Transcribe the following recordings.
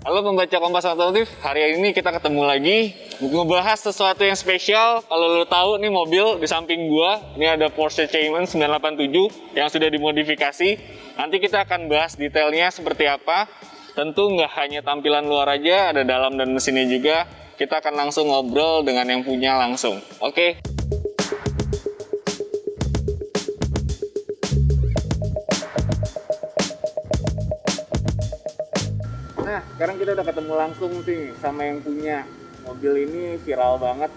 Halo pembaca Kompas Otomotif, hari ini kita ketemu lagi ngebahas sesuatu yang spesial. Kalau lo tahu nih mobil di samping gua, ini ada Porsche Cayman 987 yang sudah dimodifikasi. Nanti kita akan bahas detailnya seperti apa. Tentu nggak hanya tampilan luar aja, ada dalam dan mesinnya juga. Kita akan langsung ngobrol dengan yang punya langsung. Oke. Nah, sekarang kita udah ketemu langsung sih sama yang punya mobil ini. Viral banget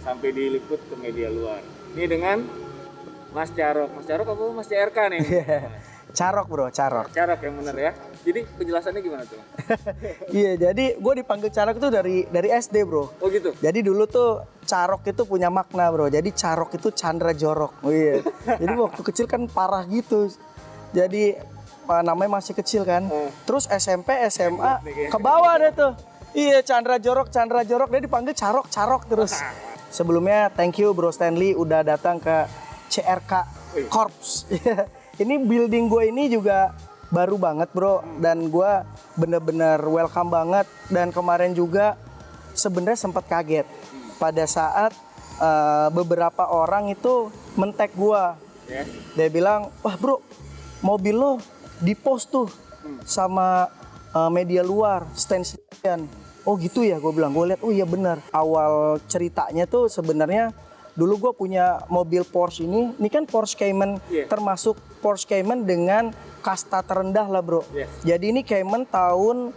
sampai diliput ke media luar. Ini dengan Mas Carok. Mas Carok apa Mas CRK nih? Carok bro, Carok. Carok yang bener ya. Jadi penjelasannya gimana tuh? Iya, jadi gue dipanggil Carok itu dari SD bro. Oh gitu? Jadi dulu tuh Carok itu punya makna bro. Jadi Carok itu Chandra Jorok. Oh iya. Jadi waktu kecil kan parah gitu. Jadi namanya masih kecil kan. Terus SMP, SMA ke bawah deh tuh. Iya, Chandra Jorok dia dipanggil Carok terus. Sebelumnya thank you Bro Stanley udah datang ke CRK Corps. Ini building gue ini juga baru banget bro, dan gue bener-bener welcome banget. Dan kemarin juga sebenarnya sempat kaget pada saat beberapa orang itu men-tag gue. Dia bilang, wah bro, mobil lo di-post tuh sama media luar, stand-stand. Oh gitu ya, gue bilang. Gue lihat, oh iya benar. Awal ceritanya tuh sebenarnya dulu gue punya mobil Porsche ini kan Porsche Cayman, termasuk Porsche Cayman dengan kasta terendah lah bro. Jadi ini Cayman tahun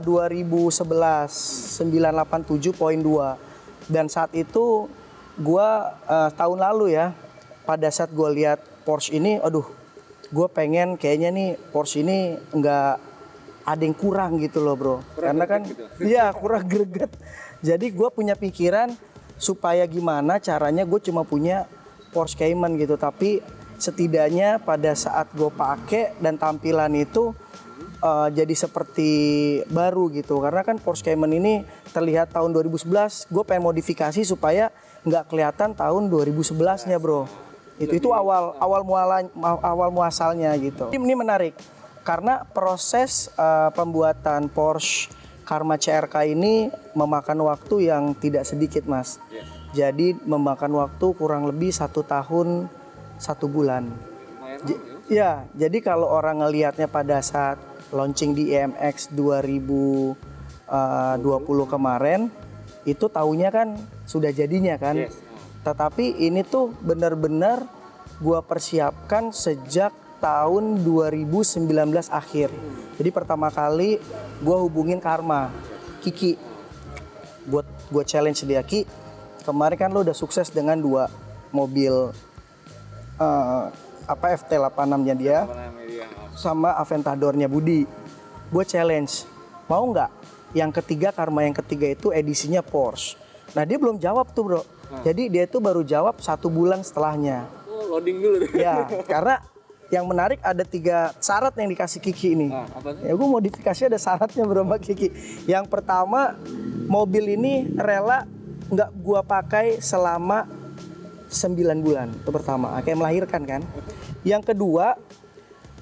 2011, 987.2. Dan saat itu gue tahun lalu ya, pada saat gue lihat Porsche ini, aduh, gue pengen kayaknya nih Porsche ini nggak ada yang kurang gitu loh bro. Karena kan, iya kurang greget. Jadi gue punya pikiran supaya gimana caranya gue cuma punya Porsche Cayman gitu. Tapi setidaknya pada saat gue pakai dan tampilan itu jadi seperti baru gitu. Karena kan Porsche Cayman ini terlihat tahun 2011, gue pengen modifikasi supaya nggak kelihatan tahun 2011-nya bro. Itu awal muasalnya gitu. Ini menarik karena proses pembuatan Porsche Karma CRK ini memakan waktu yang tidak sedikit mas. Jadi memakan waktu kurang lebih 1 tahun 1 bulan. Ya, jadi kalau orang ngelihatnya pada saat launching di IMX 2020 kemarin, itu taunya kan sudah jadinya kan. Tetapi ini tuh benar-benar gua persiapkan sejak tahun 2019 akhir. Jadi pertama kali gua hubungin Karma, Kiki. Gua challenge dia, Ki. Kemarin kan lo udah sukses dengan 2 mobil FT86-nya dia sama Aventador-nya Budi. Gue challenge, mau nggak yang ketiga Karma yang ketiga itu edisinya Porsche. Nah dia belum jawab tuh bro. Jadi dia tuh baru jawab 1 bulan setelahnya. Oh, loading dulu. Ya, karena yang menarik ada 3 syarat yang dikasih Kiki ini. Ya gue modifikasi ada syaratnya bro Mbak Kiki. Yang pertama, mobil ini rela nggak gue pakai selama 9 bulan. Itu pertama, kayak melahirkan kan. Yang kedua,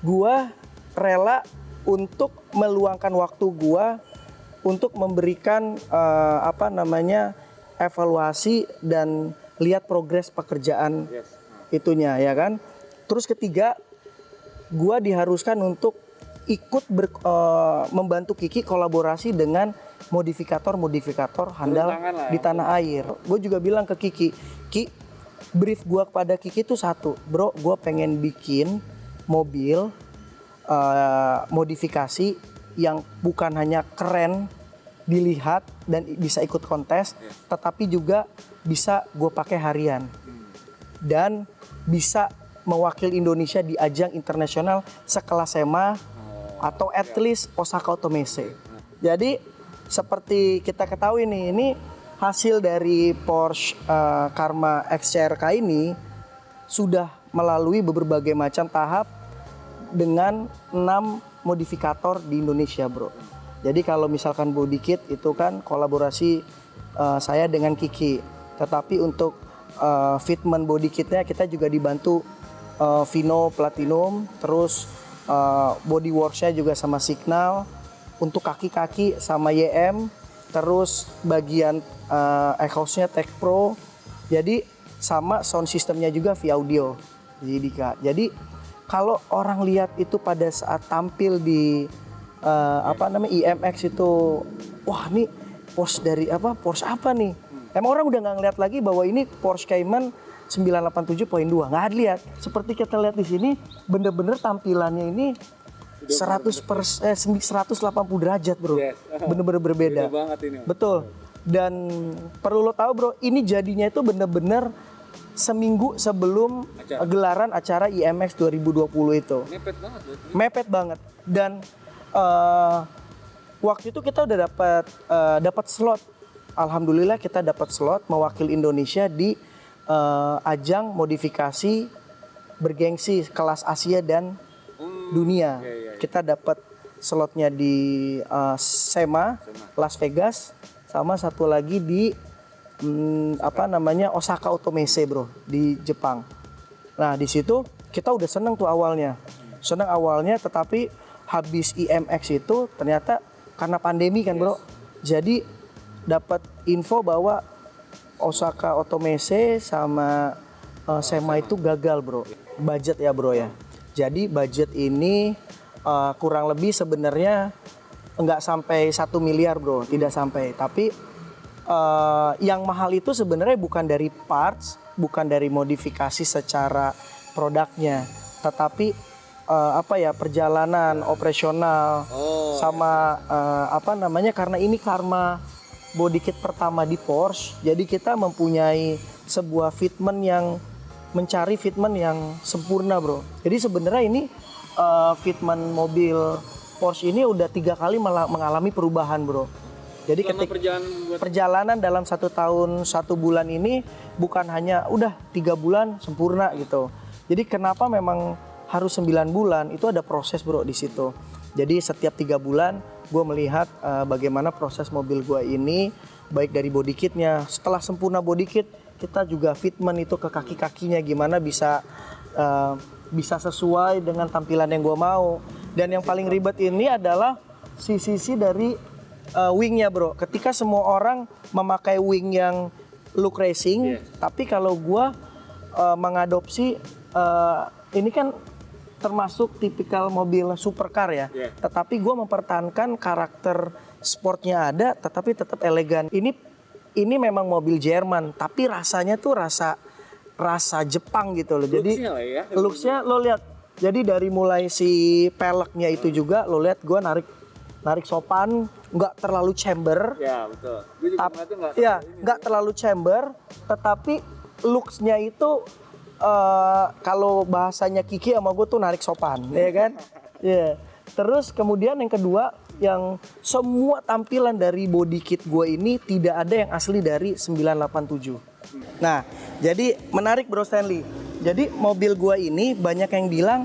gue rela untuk meluangkan waktu gue untuk memberikan evaluasi dan lihat progres pekerjaan itunya ya kan. Terus ketiga, gua diharuskan untuk ikut membantu Kiki kolaborasi dengan modifikator handal di tanah air. Gue juga bilang ke Kiki, Ki, brief gua kepada Kiki itu satu, bro, gua pengen bikin mobil modifikasi yang bukan hanya keren dilihat dan bisa ikut kontes, tetapi juga bisa gue pakai harian dan bisa mewakili Indonesia di ajang internasional sekelas SEMA atau at least Osaka Automesse. Jadi seperti kita ketahui nih, ini hasil dari Porsche Karma X CRK ini sudah melalui berbagai macam tahap dengan 6 modifikator di Indonesia bro. Jadi kalau misalkan body kit itu kan kolaborasi saya dengan Kiki. Tetapi untuk fitment body kitnya kita juga dibantu Vino Platinum. Terus body worksnya juga sama Signal. untuk kaki-kaki sama YM, terus bagian exhaust-nya Tech Pro. Jadi sama sound systemnya juga via audio. Jadi kalau orang lihat itu pada saat tampil di IMX itu, wah ini Porsche apa nih? Emang orang udah nggak ngeliat lagi bahwa ini Porsche Cayman 987.2, nggak dilihat. Seperti kita lihat di sini, bener-bener tampilannya ini 180 derajat bro, bener-bener berbeda. Banget ini. Betul. Dan perlu lo tahu bro, ini jadinya itu bener-bener seminggu sebelum gelaran acara IMX 2020 itu. Mepet banget bro. Mepet banget. Dan waktu itu kita udah dapat slot. Alhamdulillah kita dapat slot mewakili Indonesia di ajang modifikasi bergengsi kelas Asia dan dunia. Kita dapat slotnya di SEMA, Las Vegas, sama satu lagi di Osaka Automesse bro, di Jepang. Nah di situ kita udah seneng tuh awalnya, tetapi habis IMX itu ternyata karena pandemi kan bro, jadi dapat info bahwa Osaka Automesse sama SEMA itu gagal bro. Budget ya bro ya. Jadi budget ini kurang lebih sebenarnya nggak sampai 1 miliar bro, tidak sampai. Tapi yang mahal itu sebenarnya bukan dari parts, bukan dari modifikasi secara produknya, tetapi perjalanan operasional sama karena ini karma body kit pertama di Porsche, jadi kita mempunyai sebuah mencari fitment yang sempurna bro. Jadi sebenarnya ini fitment mobil Porsche ini udah 3 kali mengalami perubahan bro. Jadi ketika perjalanan dalam 1 tahun 1 bulan ini bukan hanya udah 3 bulan sempurna gitu. Jadi kenapa memang harus 9 bulan, itu ada proses bro di situ. Jadi setiap 3 bulan gue melihat bagaimana proses mobil gue ini, baik dari body kitnya. Setelah sempurna body kit, kita juga fitment itu ke kaki-kakinya gimana bisa sesuai dengan tampilan yang gue mau. Dan yang paling ribet ini adalah sisi dari wingnya bro. Ketika semua orang memakai wing yang look racing, tapi kalau gue mengadopsi ini kan termasuk tipikal mobil supercar ya. Tetapi gue mempertahankan karakter sportnya ada, tetapi tetap elegan. Ini memang mobil Jerman, tapi rasanya tuh rasa Jepang gitu loh. Jadi looksnya lo lihat. Jadi dari mulai si peleknya itu juga lo lihat, gue narik sopan, nggak terlalu chamber. Ya betul. Nggak terlalu chamber, tetapi looksnya itu kalau bahasanya Kiki sama gue tuh narik sopan, ya kan? Terus kemudian yang kedua, yang semua tampilan dari body kit gue ini tidak ada yang asli dari 987. Nah, jadi menarik bro Stanley. Jadi mobil gue ini banyak yang bilang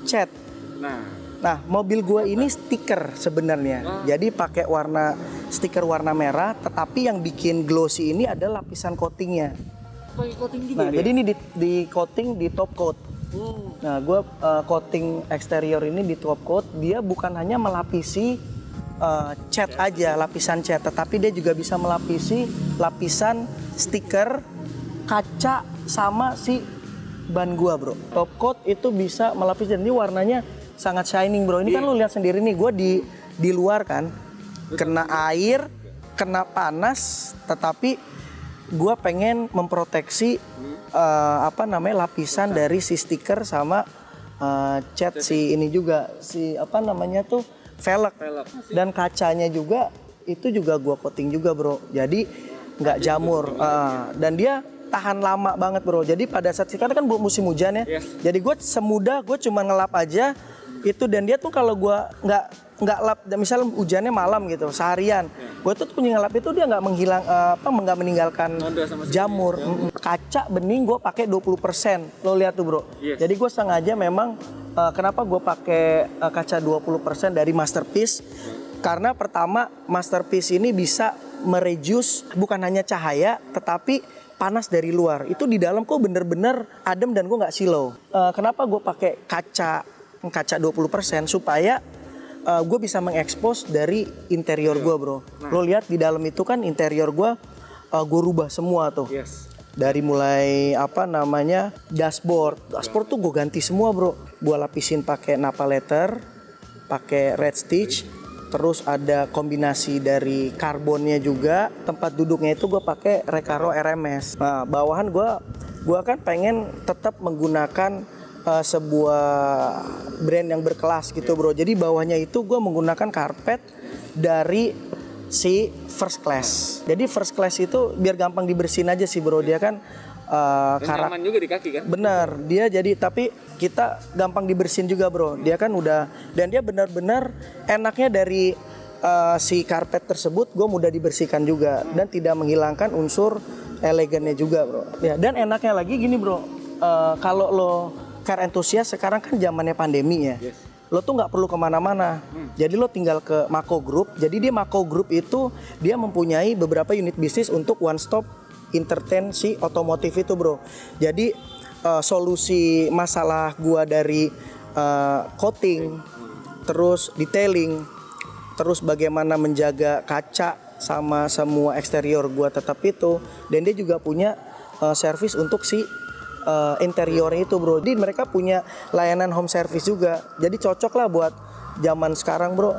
cat. Nah, mobil gue ini stiker sebenarnya. Jadi pakai stiker warna merah, tetapi yang bikin glossy ini adalah lapisan coatingnya. Nah, jadi ini di coating di top coat. Nah, gue coating eksterior ini di top coat, dia bukan hanya melapisi cat aja, lapisan cat, tetapi dia juga bisa melapisi lapisan stiker, kaca, sama si ban gua bro. Top coat itu bisa melapisi, dan ini warnanya sangat shining bro. Ini kan lu lihat sendiri nih, gua di luar kan, kena air, kena panas, tetapi gue pengen memproteksi lapisan dari si stiker sama cat si ini juga, si velg. Dan kacanya juga itu juga gue coating juga bro, jadi nggak jamur. Dan dia tahan lama banget bro. Jadi pada saat sekarang kan musim hujan ya, jadi gue semudah gue cuma ngelap aja itu, dan dia tuh kalau gue nggak lap, misalnya hujannya malam gitu seharian, gue tuh punya ngelap itu dia nggak meninggalkan jamur. Kaca bening gue pakai 20%, lo lihat tuh bro. Jadi gue sengaja memang kenapa gue pakai kaca 20% dari Masterpiece, karena pertama Masterpiece ini bisa mereduce bukan hanya cahaya tetapi panas dari luar. Itu di dalam kok bener-bener adem dan gue nggak silau. Kenapa gue pakai kaca 20% supaya gue bisa mengekspos dari interior gue bro. Lo lihat di dalam itu kan interior gue rubah semua tuh. Dari mulai dashboard tuh gue ganti semua bro. Gue lapisin pakai Nappa leather, pakai red stitch, terus ada kombinasi dari karbonnya juga. Tempat duduknya itu gue pakai Recaro RMS. Nah bawahan gue kan pengen tetap menggunakan sebuah brand yang berkelas gitu bro. Jadi bawahnya itu gue menggunakan karpet dari si first class. Jadi first class itu biar gampang dibersihin aja sih bro. Dia kan nyaman juga di kaki kan? Bener, dia jadi tapi kita gampang dibersihin juga bro. Dia kan udah, dan dia benar-benar enaknya dari si karpet tersebut gue mudah dibersihkan juga dan tidak menghilangkan unsur elegannya juga bro. Ya, dan enaknya lagi gini bro, kalau lo car enthusiast sekarang kan zamannya pandemi ya. Lo tuh nggak perlu kemana-mana. Jadi lo tinggal ke Mako Group. Jadi dia Mako Group itu dia mempunyai beberapa unit bisnis untuk one stop entertain si otomotif itu bro. Jadi solusi masalah gua dari coating, terus detailing, terus bagaimana menjaga kaca sama semua eksterior gua tetap itu. Dan dia juga punya servis untuk si interiornya itu bro. Jadi mereka punya layanan home service juga. Jadi cocok lah buat zaman sekarang bro.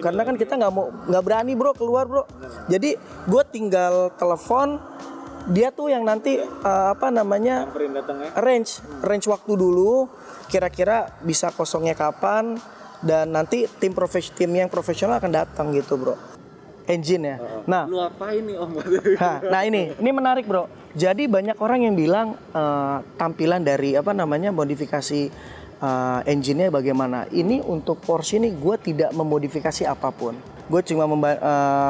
Karena kan kita nggak berani bro keluar bro. Jadi gue tinggal telepon dia tuh yang nanti range waktu dulu. Kira-kira bisa kosongnya kapan dan nanti tim yang profesional akan datang gitu bro. Engine ya. Nah, lu apain nih om? Nah ini menarik bro. Jadi banyak orang yang bilang tampilan dari modifikasi engine-nya bagaimana. Ini untuk Porsche ini gue tidak memodifikasi apapun. Gue cuma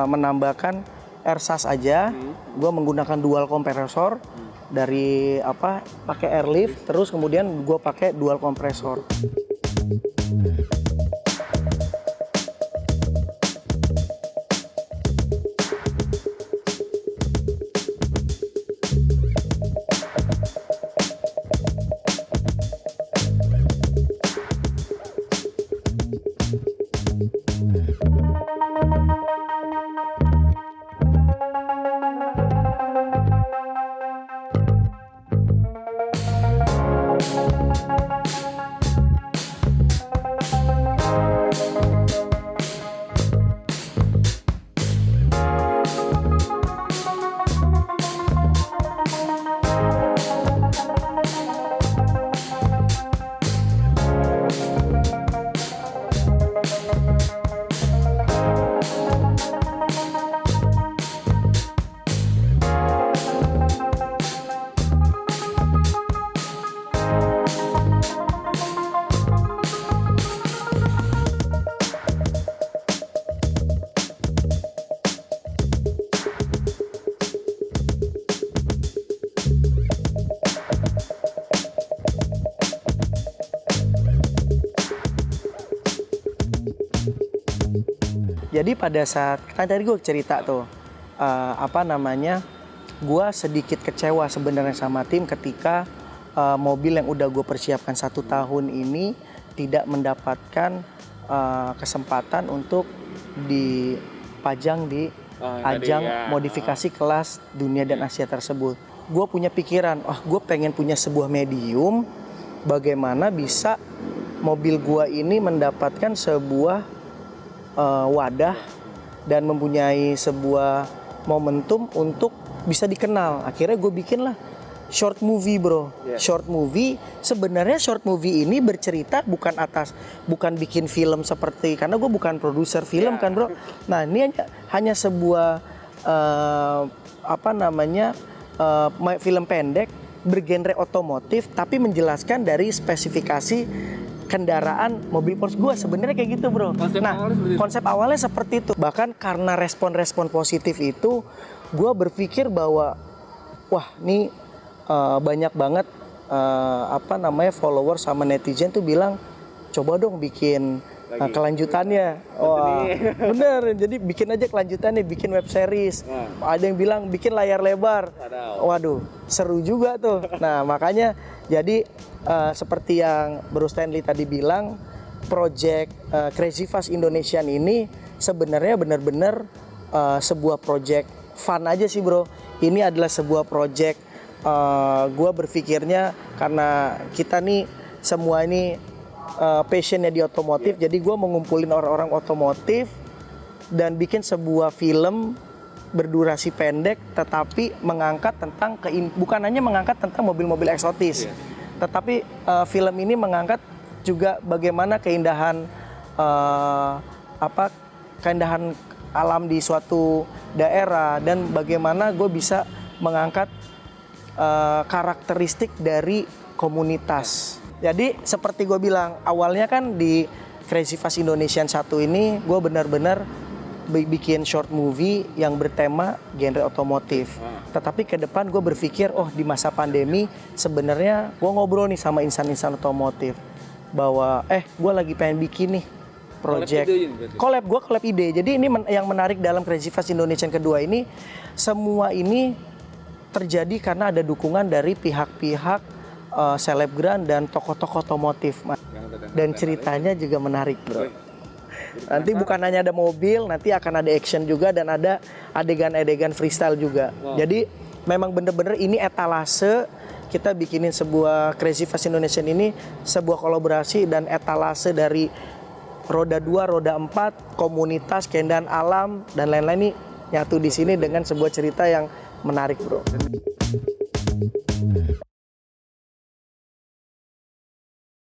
menambahkan ersas aja. Gue menggunakan dual kompresor dari pakai airlift. Terus kemudian gue pakai dual kompresor. Jadi pada saat kan tadi gue cerita tuh gue sedikit kecewa sebenarnya sama tim ketika mobil yang udah gue persiapkan 1 tahun ini tidak mendapatkan kesempatan untuk dipajang di ajang modifikasi kelas dunia dan Asia tersebut. Gue punya pikiran, gue pengen punya sebuah medium bagaimana bisa mobil gue ini mendapatkan sebuah wadah dan mempunyai sebuah momentum untuk bisa dikenal. Akhirnya gue bikin lah short movie bro. Short movie, sebenarnya short movie ini bercerita bukan bikin film seperti, karena gue bukan produser film kan bro. Nah ini hanya sebuah film pendek bergenre otomotif tapi menjelaskan dari spesifikasi kendaraan mobil Porsche gue sebenarnya kayak gitu bro. Konsep awalnya seperti itu. Bahkan karena respon positif itu, gue berpikir bahwa wah ini banyak banget follower sama netizen tuh bilang coba dong bikin kelanjutannya. Wah bener, jadi bikin aja kelanjutannya, bikin web series. Ada yang bilang bikin layar lebar. Waduh seru juga tuh. Nah makanya jadi seperti yang Bro Stanley tadi bilang, project Crazy Fast Indonesian ini sebenarnya benar-benar sebuah project fun aja sih bro. Ini adalah sebuah project gue berpikirnya karena kita nih semua ini passionnya di otomotif, jadi gue mengumpulin orang-orang otomotif dan bikin sebuah film berdurasi pendek tetapi mengangkat tentang bukan hanya mengangkat tentang mobil-mobil eksotis, tetapi film ini mengangkat juga bagaimana keindahan keindahan alam di suatu daerah dan bagaimana gue bisa mengangkat karakteristik dari komunitas. Jadi seperti gue bilang awalnya kan di Crazy Fast Indonesian 1 ini gue benar-benar bikin short movie yang bertema genre otomotif. Tetapi ke depan gue berpikir, oh di masa pandemi sebenarnya gue ngobrol nih sama insan-insan otomotif bahwa gue lagi pengen bikin nih project collab ide. Jadi ini yang menarik dalam Crazy Fast Indonesia yang kedua ini, semua ini terjadi karena ada dukungan dari pihak-pihak selebgram dan tokoh-tokoh otomotif. Dan ceritanya juga menarik bro. Nanti bukan hanya ada mobil, nanti akan ada action juga dan ada adegan-adegan freestyle juga. Jadi memang bener-bener ini etalase kita bikinin sebuah Crazy Fast Indonesia ini sebuah kolaborasi dan etalase dari roda 2, roda 4, komunitas, keindahan alam dan lain-lain nih nyatu di sini dengan sebuah cerita yang menarik bro.